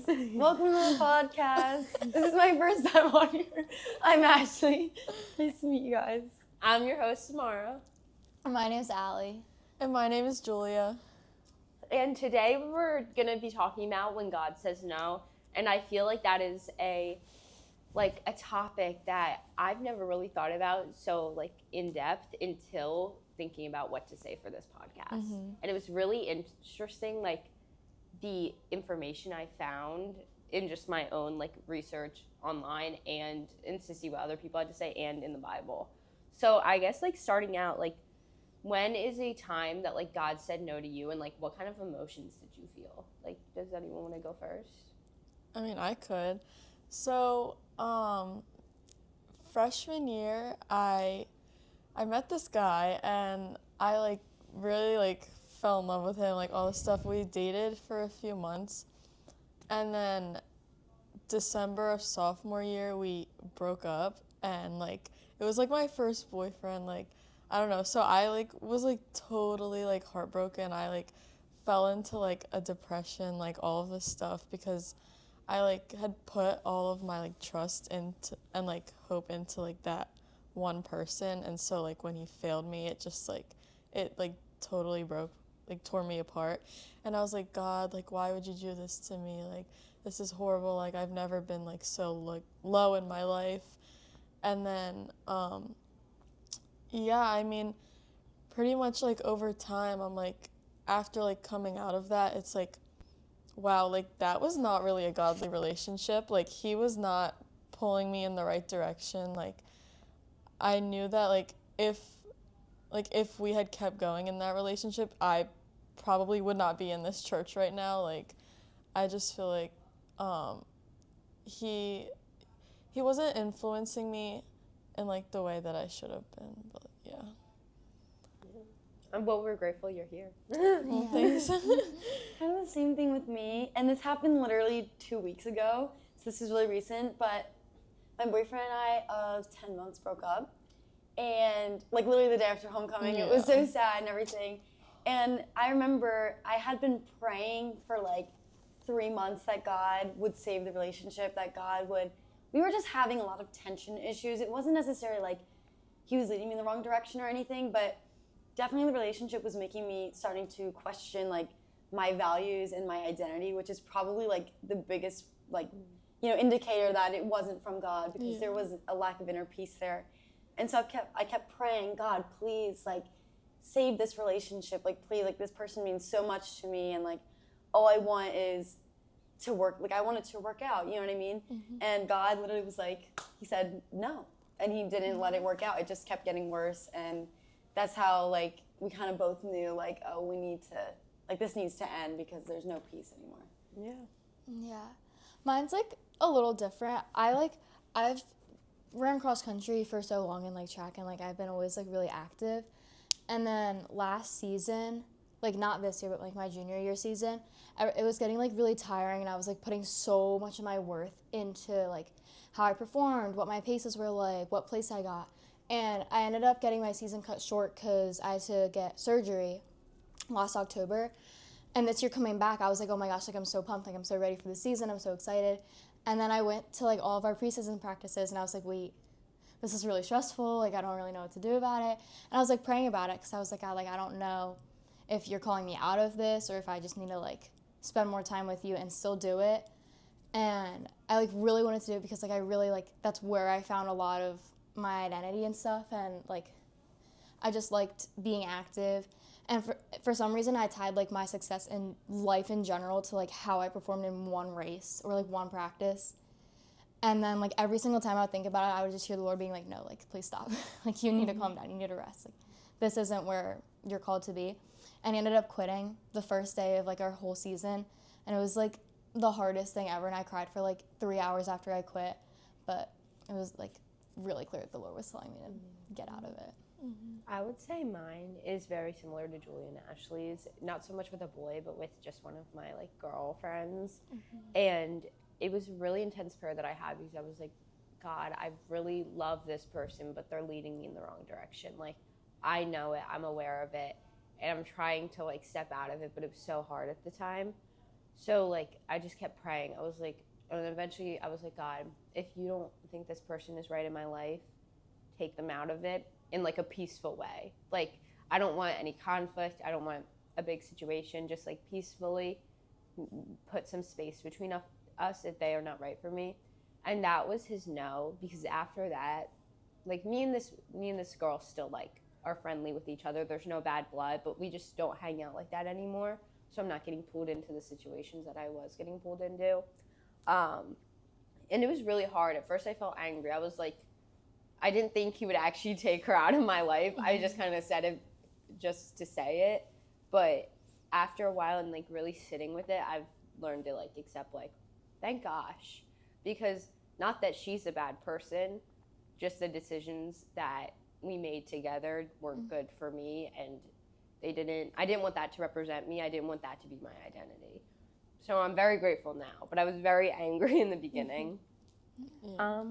Welcome to the podcast. This is my first time on here. I'm Ashley. Nice to meet you guys. I'm your host, Samara. My name's Allie. And my name is Julia. And today we're going to be talking about when God says no. And I feel like that is a topic that I've never really thought about so in depth until thinking about what to say for this podcast. Mm-hmm. And it was really interesting, the information I found in just my own research online and to see what other people had to say and in the Bible. So I guess starting out, when is a time that God said no to you, and what kind of emotions did you feel? Does anyone want to go first? I mean, I could. So, freshman year, I met this guy, and I really fell in love with him, all this stuff. We dated for a few months, and then December of sophomore year we broke up, and it was my first boyfriend. I don't know, so I was totally heartbroken. I fell into a depression, all of this stuff, because I had put all of my trust into and hope into that one person, and so when he failed me, it just it totally tore me apart. And I was like, God, why would you do this to me? This is horrible. I've never been so low in my life. And then yeah, I mean, pretty much over time, I'm after coming out of that, it's wow, that was not really a godly relationship. He was not pulling me in the right direction. I knew that if we had kept going in that relationship, I probably would not be in this church right now. I just feel he wasn't influencing me in the way that I should have been, but yeah. Well, we're grateful you're here. Well, thanks. Kind of the same thing with me, and this happened literally 2 weeks ago, so this is really recent, but my boyfriend and I of 10 months broke up, and literally the day after homecoming. Yeah. It was so sad and everything. And I remember I had been praying for 3 months that God would save the relationship, that God would, we were just having a lot of tension issues. It wasn't necessarily he was leading me in the wrong direction or anything, but definitely the relationship was making me starting to question my values and my identity, which is probably the biggest indicator that it wasn't from God, because there was a lack of inner peace there. And so I kept praying, God, please save this relationship, please, this person means so much to me, and all I want is to work, I want it to work out, you know what I mean? Mm-hmm. And God literally was he said no, and he didn't let it work out. It just kept getting worse, and that's how we kind of both knew oh, we need to, this needs to end, because there's no peace anymore. Yeah, mine's a little different. I've ran cross country for so long in track, and I've been always really active. And then last season, not this year, but my junior year season, it was getting really tiring, and I was putting so much of my worth into how I performed, what my paces were what place I got. And I ended up getting my season cut short because I had to get surgery last October. And this year coming back, I was oh my gosh, I'm so pumped, I'm so ready for the season, I'm so excited. And then I went to all of our preseason practices, and I was wait, this is really stressful, I don't really know what to do about it. And I was praying about it, because I was God, I don't know if you're calling me out of this, or if I just need to spend more time with you and still do it. And I really wanted to do it, because I really that's where I found a lot of my identity and stuff, and I just liked being active. And for some reason, I tied my success in life in general to how I performed in one race or one practice. And then every single time I would think about it, I would just hear the Lord being no, please stop. You need to calm down, you need to rest. This isn't where you're called to be. And he ended up quitting the first day of our whole season, and it was the hardest thing ever, and I cried for 3 hours after I quit. But it was really clear that the Lord was telling me to get out of it. Mm-hmm. I would say mine is very similar to Julie and Ashley's, not so much with a boy, but with just one of my girlfriends. Mm-hmm. And it was really intense prayer that I had, because I was God, I really love this person, but they're leading me in the wrong direction. I know it, I'm aware of it, and I'm trying to step out of it, but it was so hard at the time. So like I just kept praying. I was like, and eventually I was like, God, if you don't think this person is right in my life, take them out of it in like a peaceful way. Like I don't want any conflict. I don't want a big situation. Just like peacefully put some space between us if they are not right for me. And that was his no, because after that, like me and this girl still like are friendly with each other. There's no bad blood, but we just don't hang out like that anymore. So I'm not getting pulled into the situations that I was getting pulled into. And it was really hard. At first I felt angry. I was like, I didn't think he would actually take her out of my life. I just kind of said it just to say it. But after a while and like really sitting with it, I've learned to like accept like, thank gosh. Because not that she's a bad person, just the decisions that we made together weren't good for me, and I didn't want that to represent me. I didn't want that to be my identity. So I'm very grateful now, but I was very angry in the beginning. Yeah.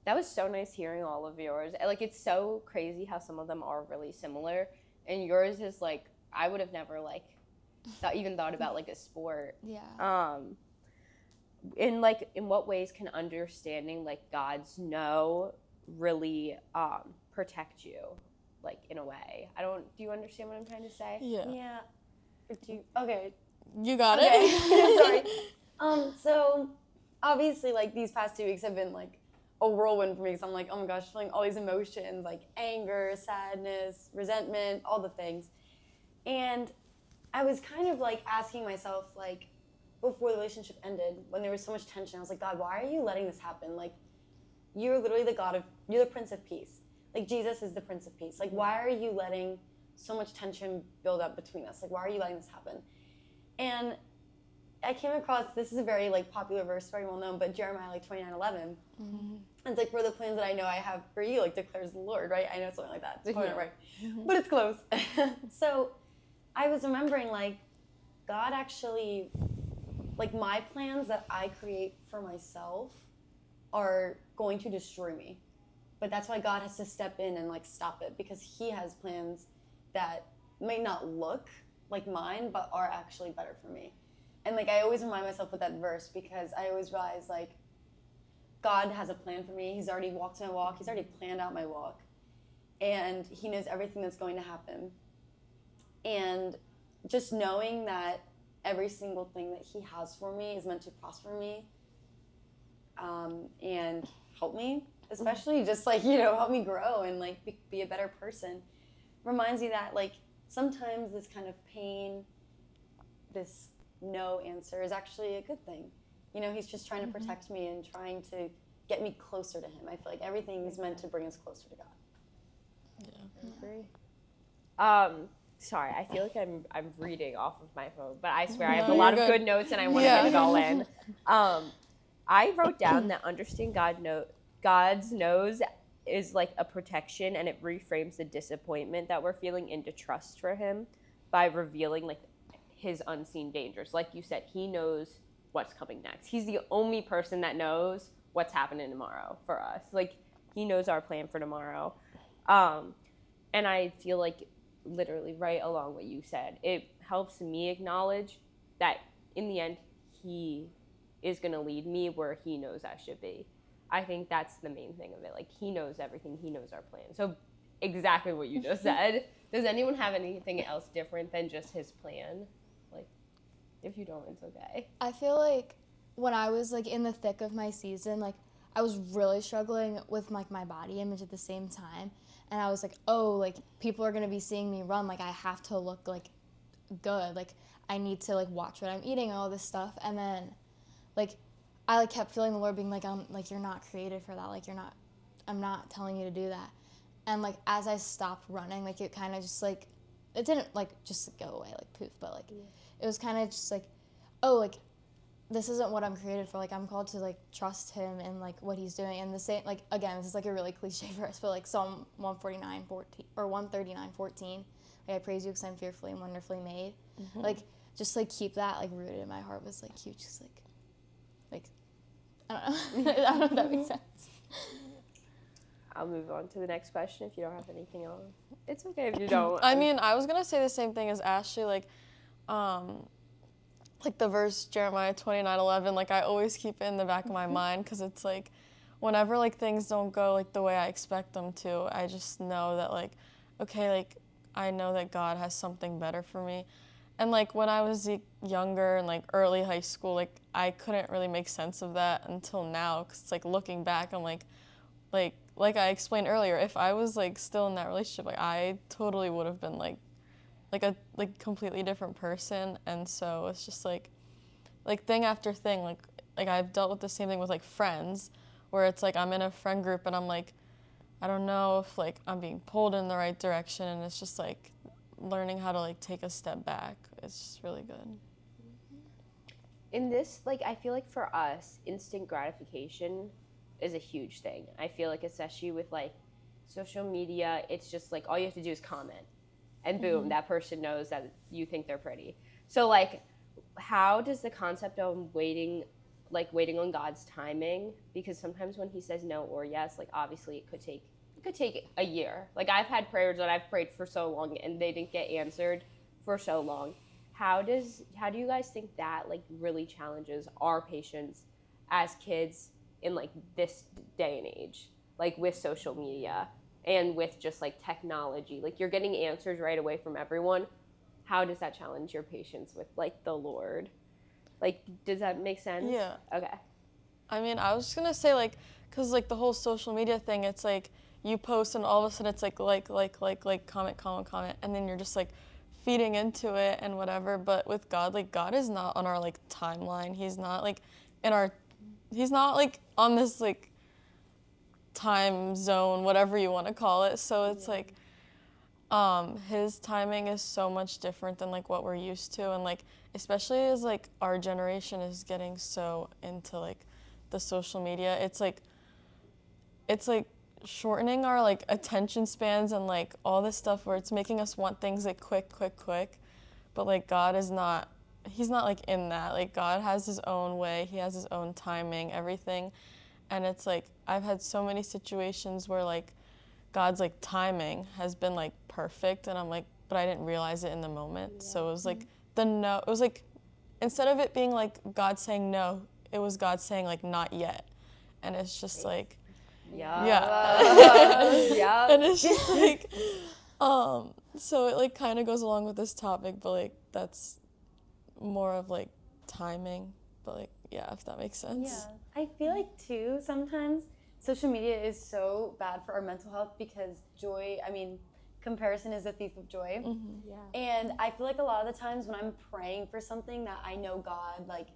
That was so nice hearing all of yours. Like, it's so crazy how some of them are really similar, and yours is like, I would have never like even thought about like a sport. Yeah. In what ways can understanding like God's no really protect you, like in a way? Do you understand what I'm trying to say? Yeah. Yeah. Okay. You got Okay. it? Sorry. So obviously, like, these past 2 weeks have been like a whirlwind for me, because I'm like, oh my gosh, feeling all these emotions, like anger, sadness, resentment, all the things. And I was kind of like asking myself, like, before the relationship ended, when there was so much tension, I was like, God, why are you letting this happen? Like, you're literally you're the Prince of Peace. Like, Jesus is the Prince of Peace. Like, why are you letting so much tension build up between us? Like, why are you letting this happen? And I came across, this is a very like popular verse, very well known, but Jeremiah like 29:11. Mm-hmm. It's like, for the plans that I know I have for you, like declares the Lord, right? I know something like that. It's probably not right, but it's close. So I was remembering, like, God actually, like, my plans that I create for myself are going to destroy me. But that's why God has to step in and like stop it, because he has plans that may not look like mine, but are actually better for me. And like, I always remind myself with that verse, because I always realize, like, God has a plan for me. He's already walked my walk. He's already planned out my walk. And he knows everything that's going to happen. And just knowing that every single thing that he has for me is meant to prosper me, and help me, especially just like, help me grow and like be a better person, reminds me that like sometimes this kind of pain, this no answer, is actually a good thing. He's just trying to protect me and trying to get me closer to him. I feel like everything is meant to bring us closer to God. I agree. Sorry, I feel like I'm reading off of my phone, but I swear I have a No, lot you're of good. good notes and I want to get it all in. I wrote down that understanding God's knows is like a protection, and it reframes the disappointment that we're feeling into trust for him by revealing like his unseen dangers. Like you said, he knows what's coming next. He's the only person that knows what's happening tomorrow for us. Like, he knows our plan for tomorrow. And I feel like literally right along what you said, it helps me acknowledge that in the end, he is going to lead me where he knows I should be. I think that's the main thing of it. Like, he knows everything. He knows our plan. So exactly what you just said. Does anyone have anything else different than just his plan? Like, if you don't, it's okay. I feel like when I was like in the thick of my season, like I was really struggling with like my body image at the same time. And I was like, oh, like people are going to be seeing me run. Like I have to look like good. Like I need to like watch what I'm eating and all this stuff. And then like I like kept feeling the Lord being like, like you're not created for that. Like I'm not telling you to do that. And like as I stopped running, like it kind of just like, it didn't like just go away like poof, but like it was kind of just like, oh, like this isn't what I'm created for. Like I'm called to like trust him and like what he's doing. And the same, like again, this is like a really cliche verse, but like Psalm 149:14 or 139:14, like I praise you because I'm fearfully and wonderfully made. Like just like keep that like rooted in my heart was like huge. Just like I don't know. I don't know if that makes sense. I'll move on to the next question if you don't have anything else. It's okay if you don't. I mean, I was gonna say the same thing as Ashley. Like, like the verse Jeremiah 29:11, like I always keep it in the back of my mind because it's like whenever like things don't go like the way I expect them to, I just know that like, okay, like I know that God has something better for me. And like when I was younger and like early high school, like I couldn't really make sense of that until now because like looking back, I'm like I explained earlier, if I was like still in that relationship, like I totally would have been like a completely different person. And so it's just like thing after thing, like I've dealt with the same thing with like friends, where it's like I'm in a friend group and I'm like, I don't know if like I'm being pulled in the right direction, and it's just like learning how to like take a step back. It's just really good. In this, like, I feel like for us, instant gratification is a huge thing. I feel like, especially with like social media, it's just like all you have to do is comment, and boom, that person knows that you think they're pretty. So, like, how does the concept of waiting on God's timing? Because sometimes when He says no or yes, like obviously it could take a year. Like I've had prayers that I've prayed for so long and they didn't get answered for so long. How do you guys think that like really challenges our patience as kids in like this day and age, like with social media and with just like technology? Like you're getting answers right away from everyone. How does that challenge your patience with like the Lord? Like, does that make sense? Yeah. Okay. I mean, I was just gonna say like, cause like the whole social media thing, it's like you post and all of a sudden it's like comment, and then you're just like feeding into it and whatever. But with God, like God is not on our like timeline. He's not like he's not like on this like time zone, whatever you want to call it. So it's like his timing is so much different than like what we're used to, and like especially as like our generation is getting so into like the social media, it's like shortening our like attention spans and like all this stuff where it's making us want things like quick. But like God is not, he's not like in that. Like God has his own way, he has his own timing, everything. And it's like I've had so many situations where like God's like timing has been like perfect, and I'm like, but I didn't realize it in the moment. Yeah. So it was like it was like instead of it being like God saying no, it was God saying like not yet. And it's just like yeah. And it's just like so it like kind of goes along with this topic, but like that's more of like timing, but like yeah, if that makes sense. Yeah, I feel like too sometimes social media is so bad for our mental health because comparison is the thief of joy. Mm-hmm. Yeah. And I feel like a lot of the times when I'm praying for something that I know God like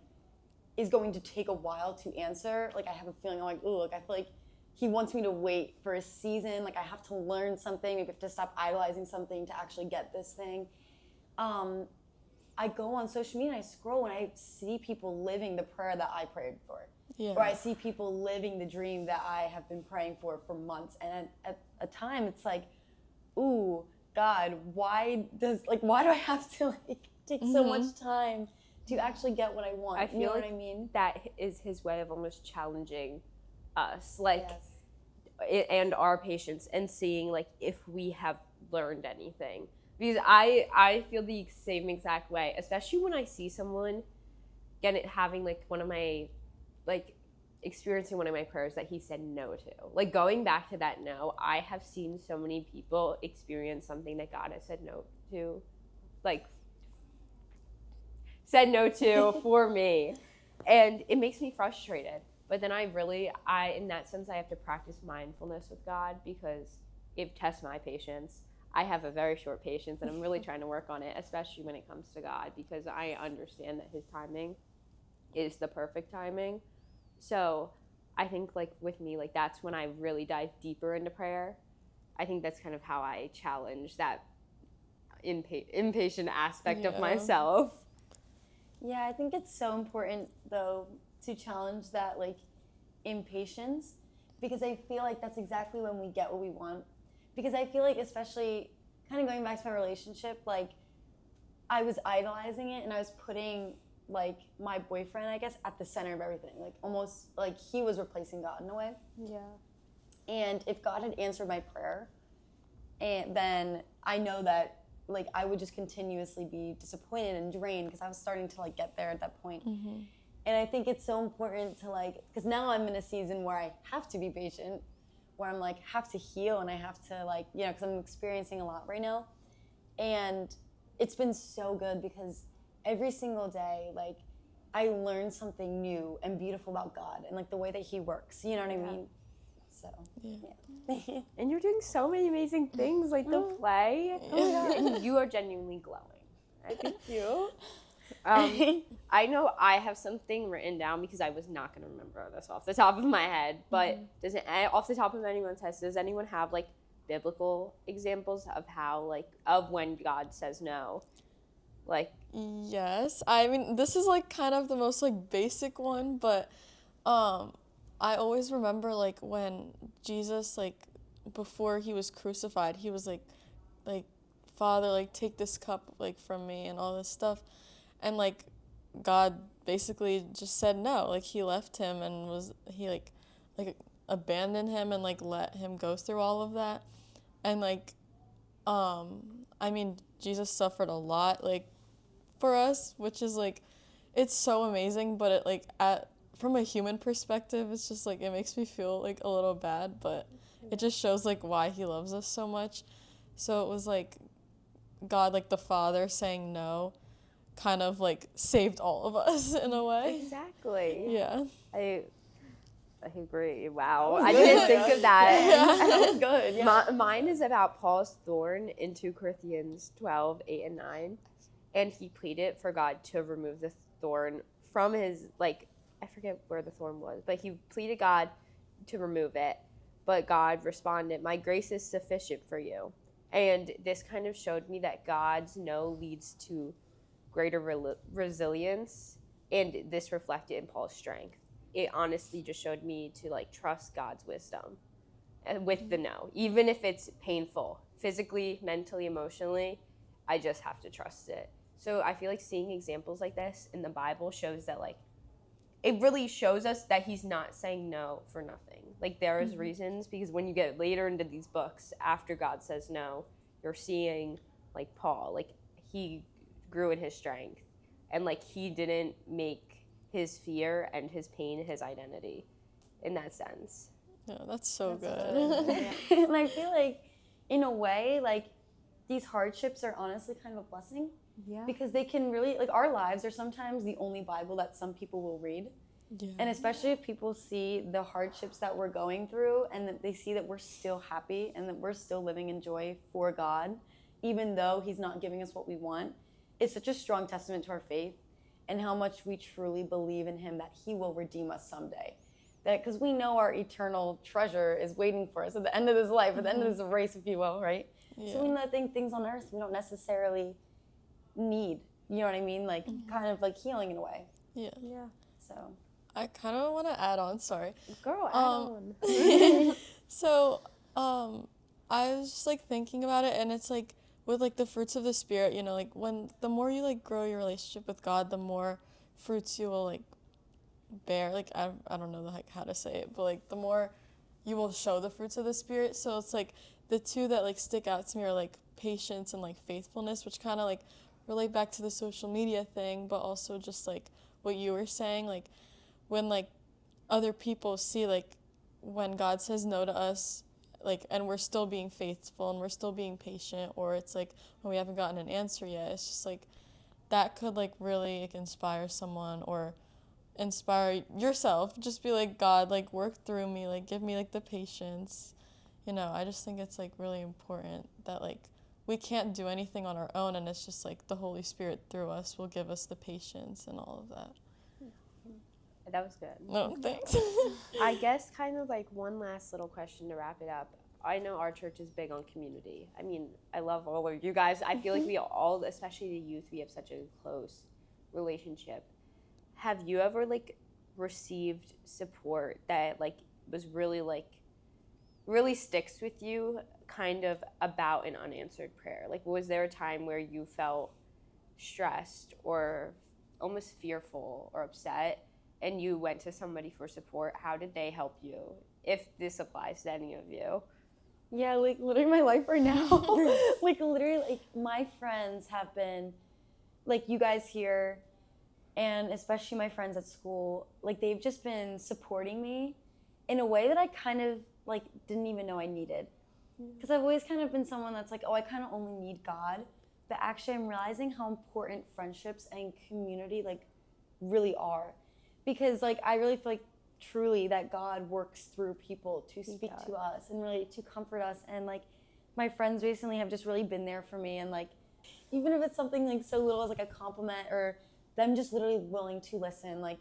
is going to take a while to answer, like I have a feeling I'm like, ooh, like I feel like he wants me to wait for a season, like I have to learn something, maybe I have to stop idolizing something to actually get this thing. I go on social media and I scroll and I see people living the prayer that I prayed for. Yeah. Or I see people living the dream that I have been praying for months. And at a time, it's like, ooh, God, why do I have to like take so much time to actually get what I want? I feel you know like what I mean? That is his way of almost challenging us, like, and our patience, and seeing like if we have learned anything. Because I feel the same exact way, especially when I see someone having like experiencing one of my prayers that he said no to. Like going back to that no, I have seen so many people experience something that God has said no to, for me. And it makes me frustrated. But then in that sense, I have to practice mindfulness with God because it tests my patience. I have a very short patience, and I'm really trying to work on it, especially when it comes to God, because I understand that his timing is the perfect timing. So I think like with me, like that's when I really dive deeper into prayer. I think that's kind of how I challenge that impatient aspect of myself. Yeah, I think it's so important though to challenge that like impatience, because I feel like that's exactly when we get what we want. Because I feel like, especially kind of going back to my relationship, like I was idolizing it and I was putting like my boyfriend, I guess, at the center of everything. Like almost like he was replacing God in a way. Yeah. And if God had answered my prayer, and then I know that like I would just continuously be disappointed and drained because I was starting to like get there at that point. And I think it's so important to like, because now I'm in a season where I have to be patient, where I'm like have to heal and I have to like, you know, because I'm experiencing a lot right now. And it's been so good because every single day, like I learn something new and beautiful about God and like the way that he works, you know what I mean? So, yeah. And you're doing so many amazing things, like the play. Oh my God. And you are genuinely glowing. I thank you. I know I have something written down because I was not going to remember this off the top of my head, but off the top of anyone's head, does anyone have like biblical examples of how like of when God says no? Like, Yes. I mean, this is like kind of the most like basic one, but I always remember like when Jesus, like before he was crucified, he was like Father, like take this cup like from me and all this stuff. And like God basically just said no. Like he left him and he abandoned him and like let him go through all of that. And like I mean, Jesus suffered a lot like for us, which is like it's so amazing, but it like from a human perspective, it's just like it makes me feel like a little bad, but it just shows like why he loves us so much. So it was like God, like the Father saying no, kind of like saved all of us in a way. exactly. Yeah. I agree. Wow. I didn't think of that. That was good. Yeah. Mine is about Paul's thorn in 2 Corinthians 12, 8 and 9. And he pleaded for God to remove the thorn from his, like, I forget where the thorn was, but he pleaded God to remove it. But God responded, "My grace is sufficient for you." And this kind of showed me that God's no leads to greater resilience, and this reflected in Paul's strength. It honestly just showed me to like trust God's wisdom with the no, even if it's painful, physically, mentally, emotionally. I just have to trust it. So I feel like seeing examples like this in the Bible shows that like it really shows us that he's not saying no for nothing. Like there is reasons, because when you get later into these books after God says no, you're seeing like Paul, like he grew in his strength, and like he didn't make his fear and his pain his identity in that sense. Yeah, that's so good. And I feel like in a way, like these hardships are honestly kind of a blessing. Yeah. Because they can really, like our lives are sometimes the only Bible that some people will read. Yeah. And especially if people see the hardships that we're going through and that they see that we're still happy and that we're still living in joy for God, even though he's not giving us what we want, it's such a strong testament to our faith and how much we truly believe in him that he will redeem us someday. That because we know our eternal treasure is waiting for us at the end of this life, at the end of this race, if you will, right? Yeah. So we know that things on earth we don't necessarily need, you know what I mean? Like kind of like healing in a way. Yeah. Yeah. So I kind of want to add on, sorry. Girl, add on. So, I was just like thinking about it, and it's like with like the fruits of the Spirit, you know, like when the more you like grow your relationship with God, the more fruits you will like bear. Like I don't know like how to say it, but like the more you will show the fruits of the Spirit. So it's like the two that like stick out to me are like patience and like faithfulness, which kind of like relate back to the social media thing, but also just like what you were saying, like when like other people see like when God says no to us, like, and we're still being faithful and we're still being patient, or it's like when we haven't gotten an answer yet, it's just like that could like really like inspire someone or inspire yourself. Just be like, God, like work through me, like give me like the patience. You know, I just think it's like really important that like we can't do anything on our own, and it's just like the Holy Spirit through us will give us the patience and all of that. That was good. No, thanks. I guess kind of like one last little question to wrap it up. I know our church is big on community. I mean, I love all of you guys. I feel like we all, especially the youth, we have such a close relationship. Have you ever like received support that like was really sticks with you, kind of about an unanswered prayer? Like, was there a time where you felt stressed or almost fearful or upset, and you went to somebody for support? How did they help you, if this applies to any of you? Yeah, like literally my life right now. Like literally, like my friends have been, like you guys here, and especially my friends at school, like they've just been supporting me in a way that I kind of like didn't even know I needed. Because I've always kind of been someone that's like, oh, I kind of only need God. But actually, I'm realizing how important friendships and community like really are. Because like I really feel like truly that God works through people to speak to us and really to comfort us. And like my friends recently have just really been there for me. And like even if it's something like so little as like a compliment or them just literally willing to listen, like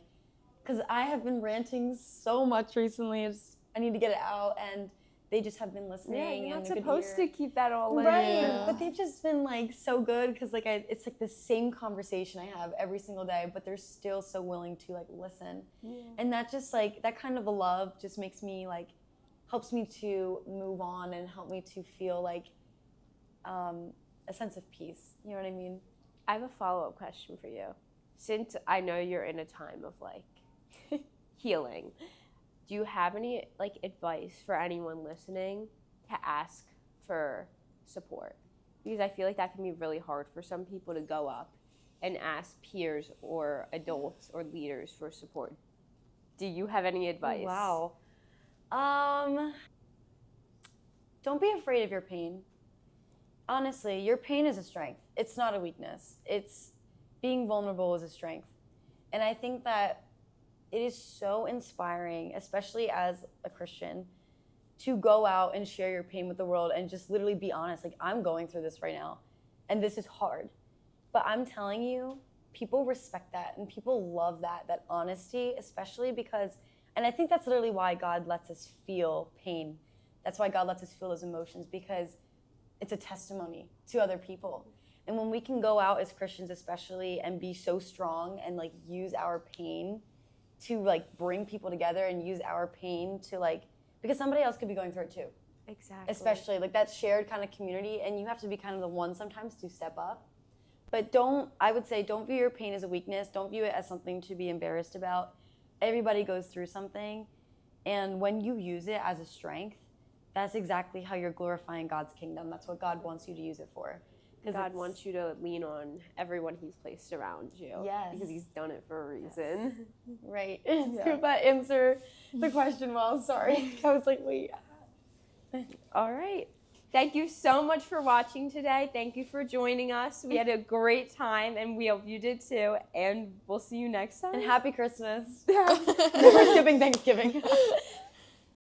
because I have been ranting so much recently. I need to get it out, and they just have been listening. Yeah, you're not and a good supposed to ear. keep that all in. Right, Yeah. but they've just been like so good because like it's like the same conversation I have every single day, but they're still so willing to like listen, and that just like that kind of a love just makes me like helps me to move on and help me to feel like a sense of peace. You know what I mean? I have a follow-up question for you. Since I know you're in a time of like healing, do you have any like advice for anyone listening to ask for support? Because I feel like that can be really hard for some people to go up and ask peers or adults or leaders for support. Do you have any advice? Wow. Don't be afraid of your pain. Honestly, your pain is a strength. It's not a weakness. It's being vulnerable is a strength. And I think that it is so inspiring, especially as a Christian, to go out and share your pain with the world and just literally be honest. Like, I'm going through this right now, and this is hard. But I'm telling you, people respect that, and people love that honesty, especially because, and I think that's literally why God lets us feel pain. That's why God lets us feel those emotions, because it's a testimony to other people. And when we can go out as Christians especially and be so strong and like use our pain to like bring people together and use our pain to like, because somebody else could be going through it too. Exactly. Especially like that shared kind of community, and you have to be kind of the one sometimes to step up. But I would say don't view your pain as a weakness. Don't view it as something to be embarrassed about. Everybody goes through something. And when you use it as a strength, that's exactly how you're glorifying God's kingdom. That's what God wants you to use it for. God wants you to lean on everyone He's placed around you. Yes. Because He's done it for a reason. Right. Did that answer the question well? Sorry. I was like, wait. All right. Thank you so much for watching today. Thank you for joining us. We had a great time, and we hope you did too. And we'll see you next time. And happy Christmas. We're skipping Thanksgiving.